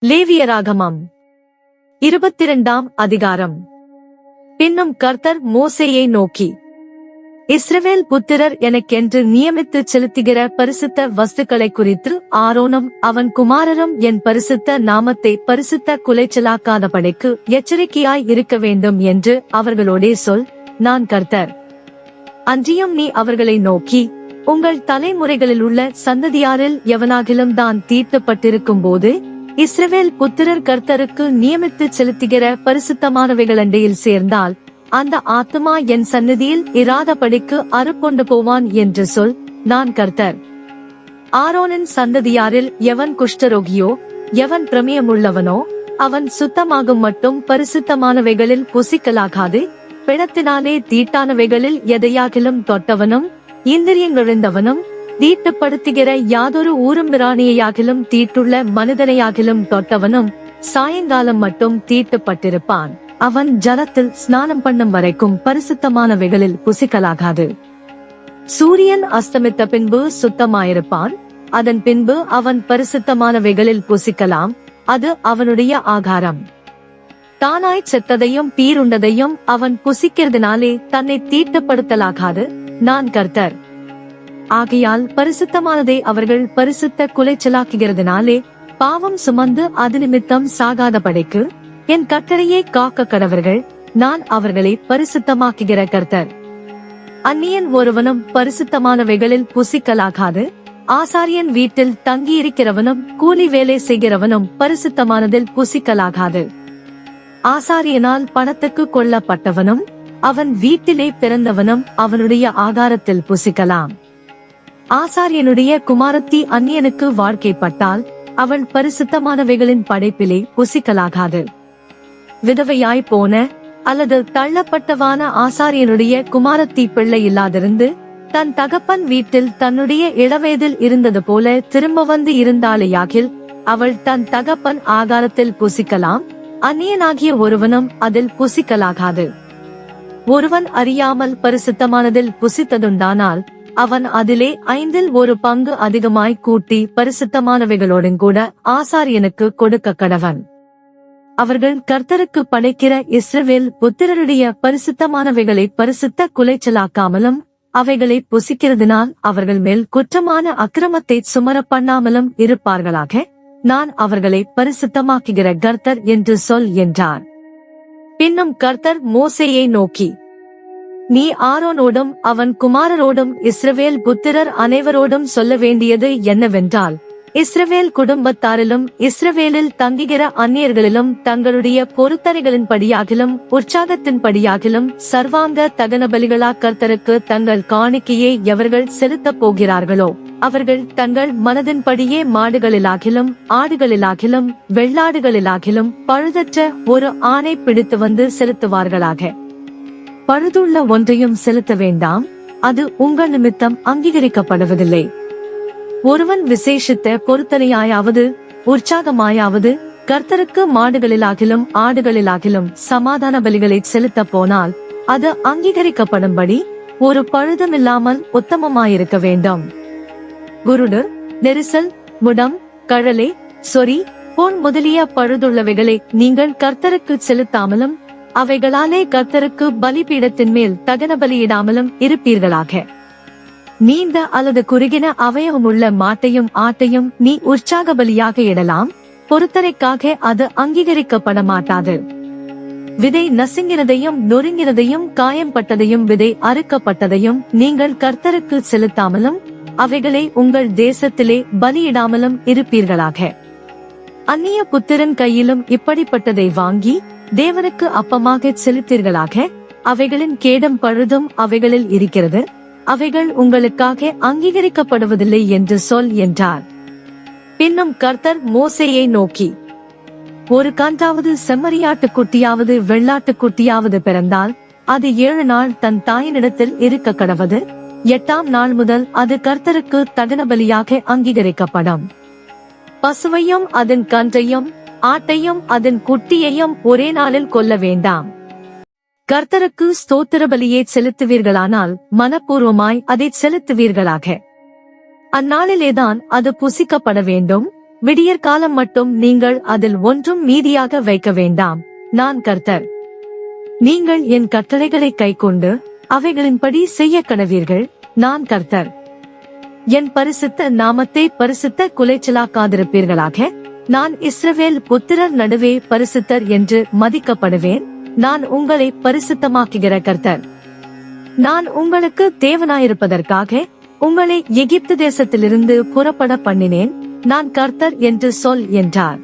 லேவியராகமம் 22ஆம் அதிகாரம். பின்னும் கர்த்தர் மோசேயை நோக்கி, இஸ்ரவேல் புத்திரர் எனக்கென்று நியமித்துச் செலுத்துகிற பரிசுத்த வஸ்துக்களை குறித்து ஆரோனும் அவன் குமாரரும் என் பரிசுத்த நாமத்தை பரிசுத்த குலைச்சலாக்காதபடிக்கு எச்சரிக்கையாய் இருக்க வேண்டும் என்று அவர்களோடே சொல். நான் கர்த்தர். அன்றியும் நீ அவர்களை நோக்கி, உங்கள் தலைமுறைகளிலுள்ள சந்ததியாரில் எவனாகிலும் தான் தீர்க்கப்பட்டிருக்கும் போது இஸ்ரவேல் புத்திரர் கர்த்தருக்கு நியமித்துச் செலுத்துகிற பரிசுத்தமானவைகள் அண்டையில் சேர்ந்தால் அந்த ஆத்துமா என் சந்நிதியில் இராதபடிக்கு அறுப்புண்டு போவான் என்று சொல். நான் கர்த்தர். ஆரோனின் சந்ததியாரில் எவன் குஷ்டரோகியோ எவன் பிரமியமுள்ளவனோ அவன் சுத்தமாகும் மட்டும் பரிசுத்தமானவைகளில் புசிக்கலாகாது. பிணத்தினாலே தீட்டானவைகளில் எதையாகிலும் தொட்டவனும் இந்திரியங்களிழந்தவனும் தீட்டுப்படுத்துகிற யாதொரு ஊரும்பிராணியாகிலும் தீட்டுள்ள மனிதனையாகிலும் தொட்டவனும் சாயங்காலம் மட்டும் தீட்டுப்பட்டிருப்பான். அவன் ஜலத்தில் ஸ்நானம் பண்ணும் வரைக்கும் பரிசுத்தமானவைகளில் புசிக்கலாகாது. சூரியன் அஸ்தமித்த பின்பு சுத்தமாயிருப்பான். அதன் பின்பு அவன் பரிசுத்தமானவைகளில் புசிக்கலாம். அது அவனுடைய ஆகாரம். தானாய் செத்ததையும் பீருண்டதையும் அவன் புசிக்கிறதுனாலே தன்னை தீட்டுப்படுத்தலாகாது. நான் கர்த்தர். ஆகையால் பரிசுத்தமானதை அவர்கள் பரிசுத்த குலைச்சலாக்குகிறதுனாலே பாவம் சுமந்து அது நிமித்தம் சாகாதபடிக்கு என் கட்டளையை காக்க கடவர்கள். நான் அவர்களை பரிசுத்தமாக்குகிற கர்த்தர். அந்நியன் ஒருவனும் பரிசுத்தமானவைகளில் புசிக்கலாகாது. ஆசாரியன் வீட்டில் தங்கியிருக்கிறவனும் கூலி வேலை செய்கிறவனும் பரிசுத்தமானதில் புசிக்கலாகாது. ஆசாரியனால் பணத்துக்கு கொல்லப்பட்டவனும் அவன் வீட்டிலே பிறந்தவனும் அவனுடைய ஆகாரத்தில் புசிக்கலாம். ஆசாரியனுடைய குமாரத்தி அந்நியனுக்கு வாழ்க்கைப்பட்டால் அவள் பரிசுத்தமானவைகளின் படைப்பிலே புசிக்கலாகாது. விதவையாய் போன அல்லது தள்ளப்பட்டவான ஆசாரியனுடைய குமாரத்தி பிள்ளை இல்லாதிருந்து தன் தகப்பன் வீட்டில் தன்னுடைய இளவயதில் இருந்தது போல திரும்ப வந்து இருந்தாளேயாகில் அவள் தன் தகப்பன் ஆகாரத்தில் புசிக்கலாம். அந்நியனாகிய ஒருவனும் அதில் புசிக்கலாகாது. ஒருவன் அறியாமல் பரிசுத்தமானதில் புசித்ததுண்டானால் அவன் அதிலே 1/5 அதிகமாய் கூட்டி பரிசுத்தமானவைகளோடும் கூட ஆசாரியனுக்கு கொடுக்க கடவன். அவர்கள் கர்த்தருக்கு படைக்கிற இஸ்ரவேல் புத்திரருடைய பரிசுத்தமானவைகளை பரிசுத்த குலைச்சலாக்காமலும் அவைகளை புசிக்கிறதுனால் அவர்கள் மேல் குற்றமான அக்கிரமத்தை சுமர பண்ணாமலும் இருப்பார்களாக. நான் அவர்களை பரிசுத்தமாக்குகிற கர்த்தர் என்று சொல் என்றார். பின்னும் கர்த்தர் மோசேயை நோக்கி, நீ ஆரோனோடும் அவன் குமாரரோடும் இஸ்ரவேல் புத்திரர் அனைவரோடும் சொல்ல வேண்டியது என்னவென்றால், இஸ்ரவேல் குடும்பத்தாரிலும் இஸ்ரவேலில் தங்குகிற அந்நியர்களிலும் தங்களுடைய பொருத்தனைகளின் படியாகிலும் உற்சாகத்தின் படியாகிலும் சர்வாங்க தகன பலிகளா கர்த்தருக்கு தங்கள் காணிக்கையை எவர்கள் செலுத்தப் போகிறார்களோ அவர்கள் தங்கள் மனதின்படியே மாடுகளிலாகிலும் ஆடுகளிலாகிலும் வெள்ளாடுகளிலாகிலும் பழுதற்ற ஒரு ஆணை பிடித்து வந்து செலுத்துவார்களாக. பழுதுள்ள ஒன்றையும் செலுத்த வேண்டாம். அது உங்கள் நிமித்தம் அங்கீகரிக்கப்படுவதில்லை. ஒருவன் விசேஷித்த பொருத்தனையாயாவது உற்சாகமாயாவது கர்த்தருக்கு மாடுகளிலாகிலும் ஆடுகளிலாகிலும் சமாதான பலிகளை செலுத்த போனால் அது அங்கீகரிக்கப்படும்படி ஒரு பழுதுமில்லாமல் உத்தமமாயிருக்க வேண்டும். குருடு, நெரிசல், முடம், கழலை, சொறி, பொன் முதலிய பழுதுள்ளவைகளை நீங்கள் கர்த்தருக்கு செலுத்தாமலும் அவைகளாலே கர்த்தருக்கு பலிபீடத்தின் மேல் தகன பலியிடாமலும் இருப்பீர்களாக. நீண்ட அல்லது குறுகின அவயவமுள்ள மாட்டையும் ஆட்டையும் நீ உற்சாக பலியாக இடலாம். பொருத்தனைக்காக அது அங்கீகரிக்கப்பட மாட்டாது. விதை நசுங்கினதையும் நொறுங்கினதையும் காயம்பட்டதையும் விதை அறுக்கப்பட்டதையும் நீங்கள் கர்த்தருக்கு செலுத்தாமலும் அவைகளை உங்கள் தேசத்திலே பலியிடாமலும் இருப்பீர்களாக. அந்நிய புத்திரன் கையிலும் இப்படிப்பட்டதை வாங்கி தேவனுக்கு அப்பமாக செலுத்தீர்களாக. அவைகளின் கேடும் பழுதும் அவைகளில் இருக்கிறது. அவைகள் உங்களுக்காக அங்கீகரிக்கப்படுவதில்லை என்று சொல் என்றார். பின்னும் கர்த்தர் மோசேயை நோக்கி, ஒரு கன்றாவது செம்மறியாட்டுக்குட்டியாவது வெள்ளாட்டுக்குட்டியாவது பிறந்தால் அது 7 நாள் தன் தாயினிடத்தில் இருக்க கடவது. 8ஆம் நாள் முதல் அது கர்த்தருக்கு தகன பலியாக அங்கீகரிக்கப்படும். பசுவையும் அதன் கன்றையும் ஆட்டையும் அதன் குட்டியையும் ஒரே நாளில் கொல்ல வேண்டாம். கர்த்தருக்கு ஸ்தோத்திர பலியை செலுத்துவீர்களானால் மனப்பூர்வமாய் அதை செலுத்துவீர்களாக. அந்நாளிலேதான் அது புசிக்கப்பட வேண்டும். விடியற்காலம் மட்டும் நீங்கள் அதில் ஒன்றும் மீதியாக வைக்க வேண்டாம். நான் கர்த்தர். நீங்கள் என் கட்டளைகளை கைக்கொண்டு அவைகளின்படி செய்ய கடவீர்கள். நான் கர்த்தர். என் பரிசுத்த நாமத்தை பரிசுத்த குலைச்சலாக்காதிருப்பீர்களாக. நான் இஸ்ரவேல் புத்திரர் நடுவே பரிசுத்தர் என்று மதிக்கப்படுவேன். நான் உங்களை பரிசுத்தமாக்குகிற கர்த்தர். நான் உங்களுக்கு தேவனாயிருப்பதற்காக உங்களை எகிப்து தேசத்திலிருந்து புறப்பட பண்ணினேன். நான் கர்த்தர் என்று சொல் என்றார்.